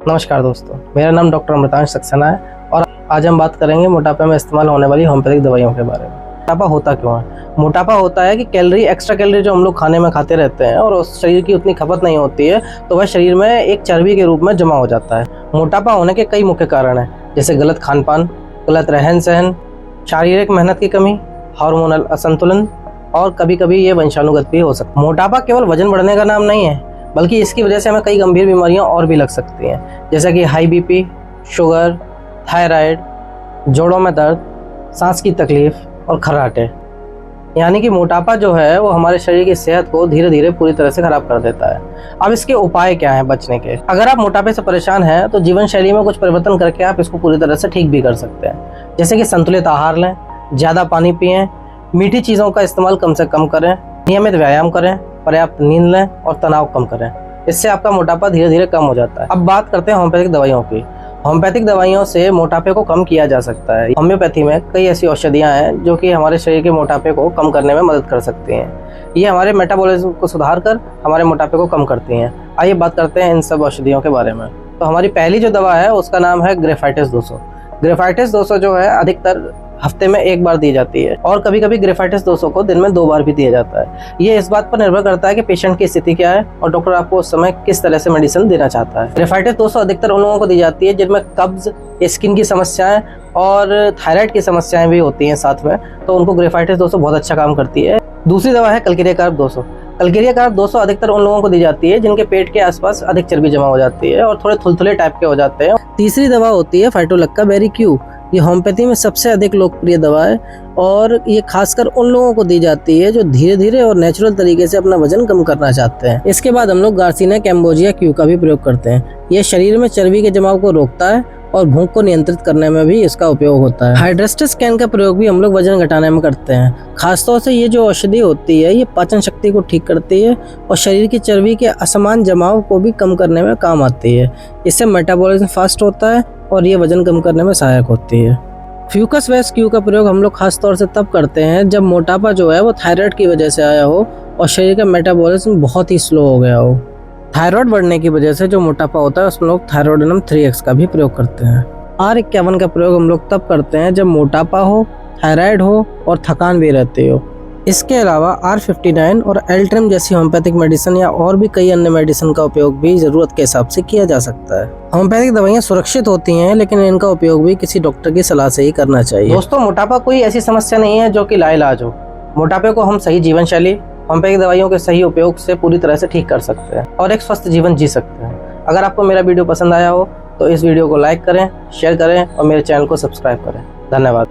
नमस्कार दोस्तों, मेरा नाम डॉक्टर अमृतांश सक्सेना है और आज हम बात करेंगे मोटापे में इस्तेमाल होने वाली होम्योपैथिक दवाइयों के बारे में। मोटापा होता क्यों है? मोटापा होता है कि एक्स्ट्रा कैलोरी जो हम लोग खाने में खाते रहते हैं और उस शरीर की उतनी खपत नहीं होती है, तो वह शरीर में एक चर्बी के रूप में जमा हो जाता है। मोटापा होने के कई मुख्य कारण हैं, जैसे गलत खान पान, गलत रहन सहन, शारीरिक मेहनत की कमी, हार्मोनल असंतुलन और कभी कभी ये वंशानुगत भी हो सकता है। मोटापा केवल वजन बढ़ने का नाम नहीं है, बल्कि इसकी वजह से हमें कई गंभीर बीमारियां और भी लग सकती हैं, जैसे कि हाई बीपी, शुगर, थायराइड, जोड़ों में दर्द, सांस की तकलीफ और खर्राटे। यानी कि मोटापा जो है वो हमारे शरीर की सेहत को धीरे धीरे पूरी तरह से खराब कर देता है। अब इसके उपाय क्या हैं बचने के? अगर आप मोटापे से परेशान हैं तो जीवन शैली में कुछ परिवर्तन करके आप इसको पूरी तरह से ठीक भी कर सकते हैं, जैसे कि संतुलित आहार लें, ज़्यादा पानी पिएं, मीठी चीज़ों का इस्तेमाल कम से कम करें, नियमित व्यायाम करें, पर्याप्त नींद लें और तनाव कम करें। इससे आपका मोटापा धीरे धीरे कम हो जाता है। अब बात करते हैं होम्योपैथिक दवाइयों की। होम्योपैथिक दवाइयों से मोटापे को कम किया जा सकता है। होम्योपैथी में कई ऐसी औषधियाँ हैं जो कि हमारे शरीर के मोटापे को कम करने में मदद कर सकती हैं। ये हमारे मेटाबॉलिज्म को सुधार कर हमारे मोटापे को कम करती हैं। आइए बात करते हैं इन सब औषधियों के बारे में। तो हमारी पहली जो दवा है उसका नाम है ग्रेफाइटिस 200। ग्रेफाइटिस 200 जो है अधिकतर हफ्ते में 1 बार दी जाती है और कभी कभी ग्रेफाइटिस 200 को दिन में 2 बार भी दिया जाता है। ये इस बात पर निर्भर करता है कि पेशेंट की स्थिति क्या है और डॉक्टर आपको उस समय किस तरह से मेडिसिन देना चाहता है। ग्रेफाइटिस 200 अधिकतर उन लोगों को दी जाती है जिनमें कब्ज, स्किन की समस्याएं और थायराइड की समस्याएं भी होती हैं साथ में, तो उनको ग्रेफाइटिस 200 बहुत अच्छा काम करती है। दूसरी दवा है कल्किरिया कार्ब 200। कल्किरिया कार्ब 200 अधिकतर उन लोगों को दी जाती है जिनके पेट के आसपास अधिक चर्बी जमा हो जाती है और थोड़े थुलथुले टाइप के हो जाते हैं। तीसरी दवा होती है फाइटोलक्का बेरी क्यू। ये होम्योपैथी में सबसे अधिक लोकप्रिय दवा है और ये खासकर उन लोगों को दी जाती है जो धीरे धीरे और नेचुरल तरीके से अपना वजन कम करना चाहते हैं। इसके बाद हम लोग गार्सिनिया कैम्बोजिया क्यू का भी प्रयोग करते हैं। ये शरीर में चर्बी के जमाव को रोकता है और भूख को नियंत्रित करने में भी इसका उपयोग होता है। हाइड्रेस्टिस कैन का प्रयोग भी हम लोग वजन घटाने में करते हैं। खासतौर से ये जो औषधि होती है ये पाचन शक्ति को ठीक करती है और शरीर की चर्बी के असमान जमाव को भी कम करने में काम आती है। इससे मेटाबॉलिज्म फास्ट होता है और ये वजन कम करने में सहायक होती है। फ्यूकस वैक्स क्यू का प्रयोग हम लोग खास तौर से तब करते हैं जब मोटापा जो है वो थायराइड की वजह से आया हो और शरीर का मेटाबॉलिज्म बहुत ही स्लो हो गया हो। थायराइड बढ़ने की वजह से जो मोटापा होता है उसमें लोग थायरोडिनम 3x का भी प्रयोग करते हैं। R51 का प्रयोग हम लोग तब करते हैं जब मोटापा हो, थायराइड हो और थकान भी रहती हो। इसके अलावा R59 और एल्ट्रिम जैसी होम्योपैथिक मेडिसिन या और भी कई अन्य मेडिसिन का उपयोग भी जरूरत के हिसाब से किया जा सकता है। होम्योपैथिक दवाइयाँ सुरक्षित होती हैं, लेकिन इनका उपयोग भी किसी डॉक्टर की सलाह से ही करना चाहिए। दोस्तों, मोटापा कोई ऐसी समस्या नहीं है जो कि लाइलाज हो। मोटापे को हम सही जीवन शैली, होम्योपैथिक दवाइयों के सही उपयोग से पूरी तरह से ठीक कर सकते हैं और एक स्वस्थ जीवन जी सकते हैं। अगर आपको मेरा वीडियो पसंद आया हो तो इस वीडियो को लाइक करें, शेयर करें और मेरे चैनल को सब्सक्राइब करें। धन्यवाद।